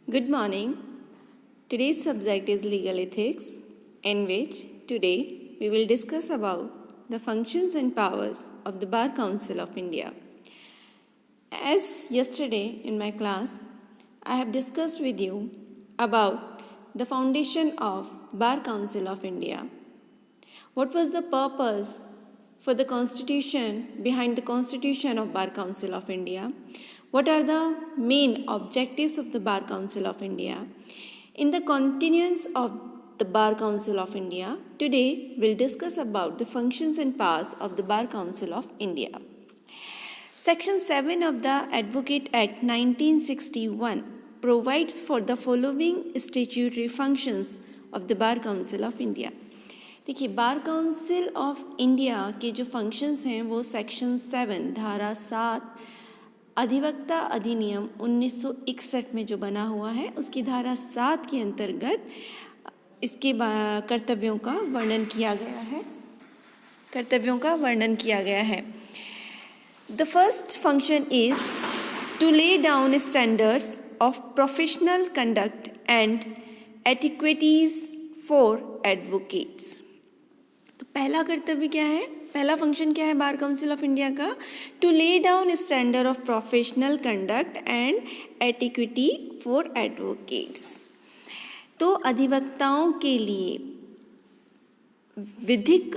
Good morning. Today's subject is legal ethics, in which today we will discuss about the functions and powers of the Bar Council of India. As yesterday in my class, I have discussed with you about the foundation of Bar Council of India. What was the purpose for the constitution behind the constitution of Bar Council of India? What are the main objectives of the Bar Council of India? In the continuance of the Bar Council of India, today we'll discuss about the functions and powers of the Bar Council of India. Section 7 of the Advocate Act 1961 provides for the following statutory functions of the Bar Council of India. देखिए, बार council of India के जो functions हैं वो section 7 धारा 7 अधिवक्ता अधिनियम 1961 में जो बना हुआ है उसकी धारा 7 के अंतर्गत इसके कर्तव्यों का वर्णन किया गया है। The first function is to lay down standards of professional conduct and etiquettes for advocates. तो पहला कर्तव्य क्या है, पहला फंक्शन क्या है बार काउंसिल ऑफ इंडिया का? To lay down standard of professional conduct and etiquette for advocates. तो अधिवक्ताओं के लिए विधिक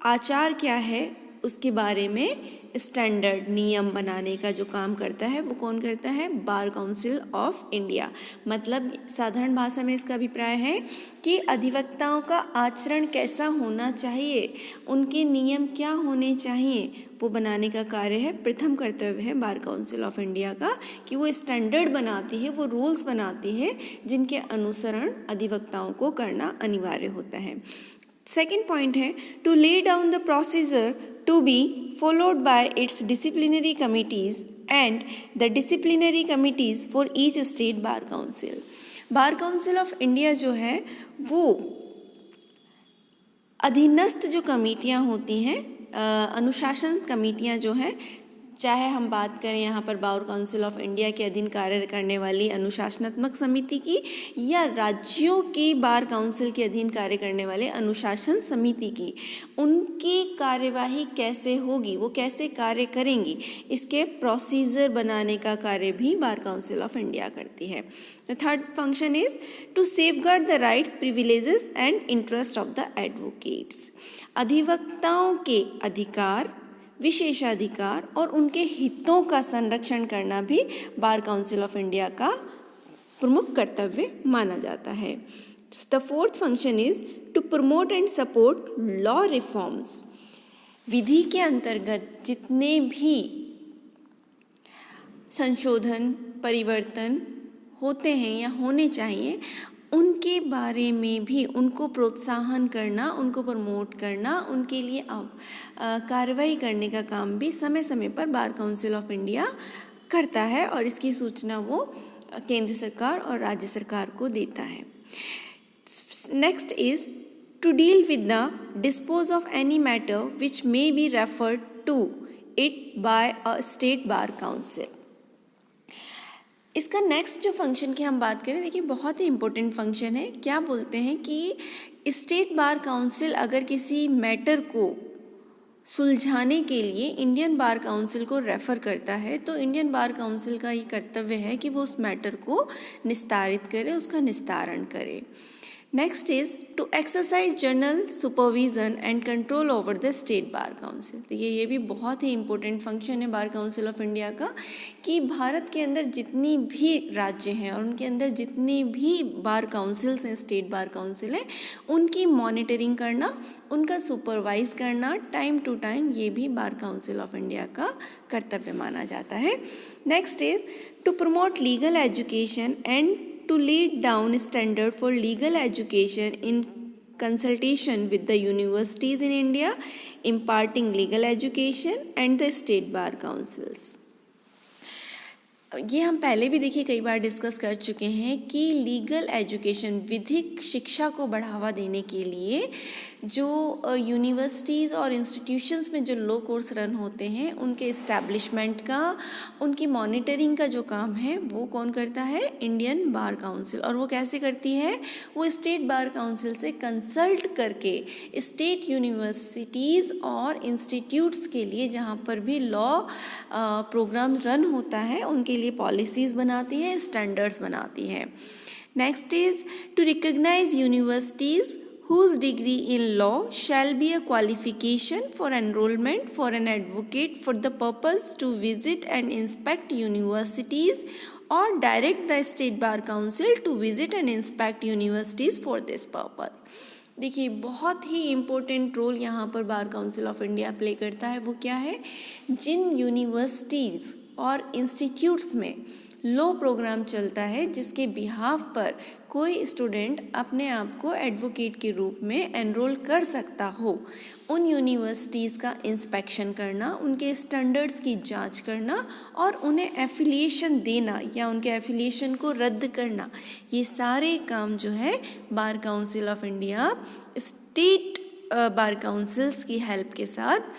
आचार क्या है उसके बारे में स्टैंडर्ड नियम बनाने का जो काम करता है वो कौन करता है? Bar council of India. मतलब साधारण भाषा में इसका अभिप्राय है कि अधिवक्ताओं का आचरण कैसा होना चाहिए, उनके नियम क्या होने चाहिए, वो बनाने का कार्य है, प्रथम कर्तव्य है बार काउंसिल ऑफ इंडिया का कि वो स्टैंडर्ड बनाती है, वो रूल्स बनाती है जिनके अनुसरण अधिवक्ताओं को करना अनिवार्य होता है। सेकेंड पॉइंट है to lay down the procedure to be followed by its disciplinary committees and the disciplinary committees for each state bar council. Bar council of India जो है वो अधीनस्थ जो कमेटियां होती हैं, अनुशासन कमेटियां जो हैं, चाहे हम बात करें यहाँ पर बार काउंसिल ऑफ इंडिया के अधीन कार्य करने वाली अनुशासनात्मक समिति की या राज्यों की बार काउंसिल के अधीन कार्य करने वाले अनुशासन समिति की, उनकी कार्यवाही कैसे होगी, वो कैसे कार्य करेंगी, इसके प्रोसीजर बनाने का कार्य भी बार काउंसिल ऑफ इंडिया करती है। The third function is to safeguard the rights, privileges and interest of the advocates. अधिवक्ताओं के अधिकार, विशेषाधिकार और उनके हितों का संरक्षण करना भी बार काउंसिल ऑफ इंडिया का प्रमुख कर्तव्य माना जाता है। The fourth function is to promote and support law reforms. विधि के अंतर्गत जितने भी संशोधन, परिवर्तन होते हैं या होने चाहिए उनके बारे में भी उनको प्रोत्साहन करना, उनको प्रमोट करना, उनके लिए कार्रवाई करने का काम भी समय समय पर बार काउंसिल ऑफ इंडिया करता है और इसकी सूचना वो केंद्र सरकार और राज्य सरकार को देता है। Next is to deal with the dispose of any matter which may be referred to it by a state bar council. इसका नेक्स्ट जो फंक्शन की हम बात करें, देखिए बहुत ही इम्पोर्टेंट फंक्शन है। क्या बोलते हैं कि स्टेट बार काउंसिल अगर किसी मैटर को सुलझाने के लिए इंडियन बार काउंसिल को रेफ़र करता है तो इंडियन बार काउंसिल का ये कर्तव्य है कि वो उस मैटर को निस्तारित करे, उसका निस्तारण करे। Next is to exercise general supervision and control over the state bar council. देखिए ये भी बहुत ही इम्पोर्टेंट फंक्शन है बार काउंसिल ऑफ इंडिया का कि भारत के अंदर जितनी भी राज्य हैं और उनके अंदर जितनी भी बार काउंसिल्स हैं, स्टेट बार काउंसिल हैं, उनकी मॉनिटरिंग करना, उनका सुपरवाइज करना टाइम टू टाइम, ये भी बार काउंसिल ऑफ इंडिया का कर्तव्य माना जाता है। Next is to promote legal education and to lay down standard for legal education in consultation with the universities in India, imparting legal education and the state bar councils. ये हम पहले भी देखिए कई बार डिस्कस कर चुके हैं कि लीगल एजुकेशन, विधिक शिक्षा को बढ़ावा देने के लिए जो यूनिवर्सिटीज़ और इंस्टीट्यूशंस में जो लॉ कोर्स रन होते हैं उनके इस्टेब्लिशमेंट का, उनकी मॉनिटरिंग का जो काम है वो कौन करता है? Indian bar council. और वो कैसे करती है? वो स्टेट बार काउंसिल से कंसल्ट करके स्टेट यूनिवर्सिटीज़ और इंस्टीट्यूट्स के लिए जहाँ पर भी लॉ प्रोग्राम रन होता है उनके लिए पॉलिसीज़ बनाती है, स्टैंडर्ड्स बनाती है। Next is to recognise universities whose degree in law shall be a qualification for enrollment for an advocate for the purpose to visit and inspect universities or direct the state bar council to visit and inspect universities for this purpose। देखिए बहुत ही important role यहाँ पर बार council of India play करता है। वो क्या है? जिन universities और इंस्टीट्यूट्स में लॉ प्रोग्राम चलता है जिसके बिहाफ पर कोई स्टूडेंट अपने आप को एडवोकेट के रूप में एनरोल कर सकता हो, उन यूनिवर्सिटीज़ का इंस्पेक्शन करना, उनके स्टैंडर्ड्स की जांच करना और उन्हें एफिलिएशन देना या उनके एफिलिएशन को रद्द करना, ये सारे काम जो है bar council of India state bar councils की हेल्प के साथ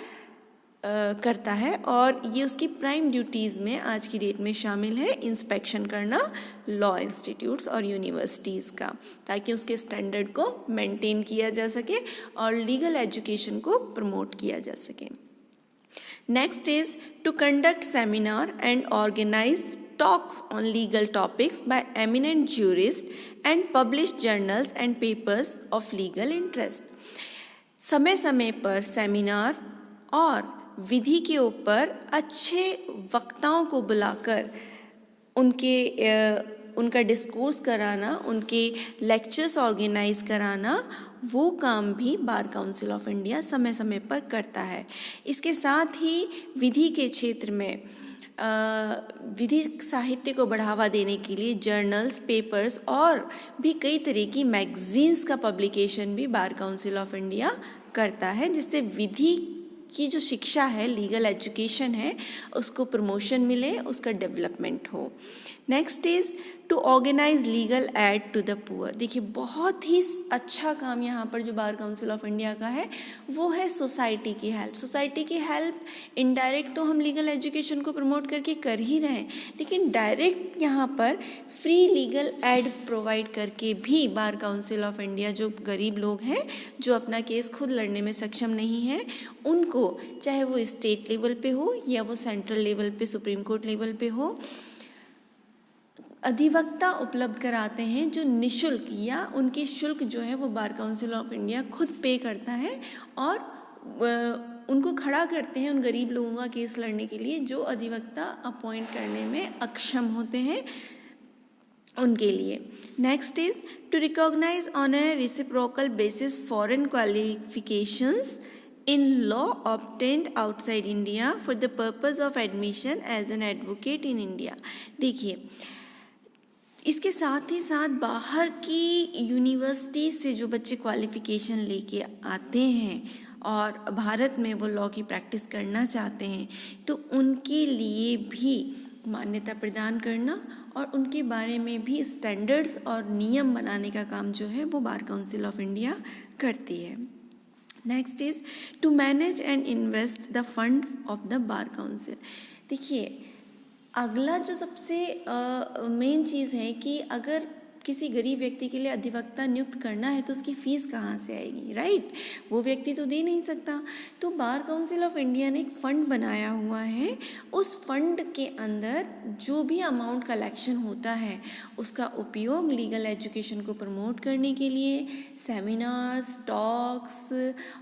करता है। और ये उसकी प्राइम ड्यूटीज़ में आज की डेट में शामिल है इंस्पेक्शन करना लॉ इंस्टीट्यूट्स और यूनिवर्सिटीज़ का, ताकि उसके स्टैंडर्ड को मेंटेन किया जा सके और लीगल एजुकेशन को प्रमोट किया जा सके। Next is to conduct seminar and organise talks on legal topics by eminent jurists and publish journals and papers of legal interest। समय समय पर सेमिनार और विधि के ऊपर अच्छे वक्ताओं को बुलाकर उनका डिस्कोर्स कराना, उनके लेक्चर्स ऑर्गेनाइज कराना, वो काम भी बार काउंसिल ऑफ इंडिया समय समय पर करता है। इसके साथ ही विधि के क्षेत्र में विधिक साहित्य को बढ़ावा देने के लिए जर्नल्स, पेपर्स और भी कई तरह की मैगजीन्स का पब्लिकेशन भी बार काउंसिल ऑफ इंडिया करता है, जिससे विधि की जो शिक्षा है, लीगल एजुकेशन है, उसको प्रमोशन मिले, उसका डेवलपमेंट हो। Next is to organise legal aid to the poor. देखिए बहुत ही अच्छा काम यहाँ पर जो बार काउंसिल ऑफ इंडिया का है वो है सोसाइटी की हेल्प। सोसाइटी की हेल्प इनडायरेक्ट तो हम लीगल एजुकेशन को प्रमोट करके कर ही रहे हैं, लेकिन डायरेक्ट यहाँ पर फ्री लीगल एड प्रोवाइड करके भी बार काउंसिल ऑफ इंडिया जो गरीब लोग हैं जो अपना केस खुद लड़ने में सक्षम नहीं हैं, उनको चाहे वो स्टेट लेवल पे हो या वो सेंट्रल लेवल पे सुप्रीम कोर्ट लेवल पे हो, अधिवक्ता उपलब्ध कराते हैं जो निशुल्क या उनकी शुल्क जो है वो बार काउंसिल ऑफ इंडिया खुद पे करता है और उनको खड़ा करते हैं उन गरीब लोगों का केस लड़ने के लिए जो अधिवक्ता अपॉइंट करने में अक्षम होते हैं उनके लिए। Next is to recognise on a reciprocal basis foreign qualifications in law obtained outside India for the purpose of admission as an advocate in India। देखिए इसके साथ ही साथ बाहर की यूनिवर्सिटी से जो बच्चे क्वालिफ़िकेशन लेके आते हैं और भारत में वो लॉ की प्रैक्टिस करना चाहते हैं तो उनके लिए भी मान्यता प्रदान करना और उनके बारे में भी स्टैंडर्ड्स और नियम बनाने का काम जो है वो बार काउंसिल ऑफ इंडिया करती है। Next is to manage and invest the fund of the bar council. देखिए अगला जो सबसे मेन चीज़ है कि अगर किसी गरीब व्यक्ति के लिए अधिवक्ता नियुक्त करना है तो उसकी फ़ीस कहाँ से आएगी, राइट? वो व्यक्ति तो दे नहीं सकता। तो बार काउंसिल ऑफ इंडिया ने एक फ़ंड बनाया हुआ है, उस फंड के अंदर जो भी अमाउंट कलेक्शन होता है उसका उपयोग लीगल एजुकेशन को प्रमोट करने के लिए सेमिनार्स, टॉक्स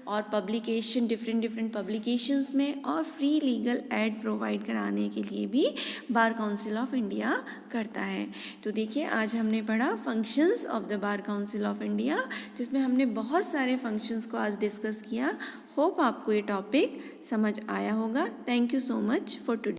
और पब्लिकेशन, डिफरेंट पब्लिकेशंस में और फ्री लीगल एड प्रोवाइड कराने के लिए भी बार काउंसिल ऑफ इंडिया करता है। तो देखिए आज हमने पढ़ा functions of the bar council of India, जिसमें हमने बहुत सारे फंक्शंस को आज डिस्कस किया। होप आपको ये टॉपिक समझ आया होगा। Thank you so much for today.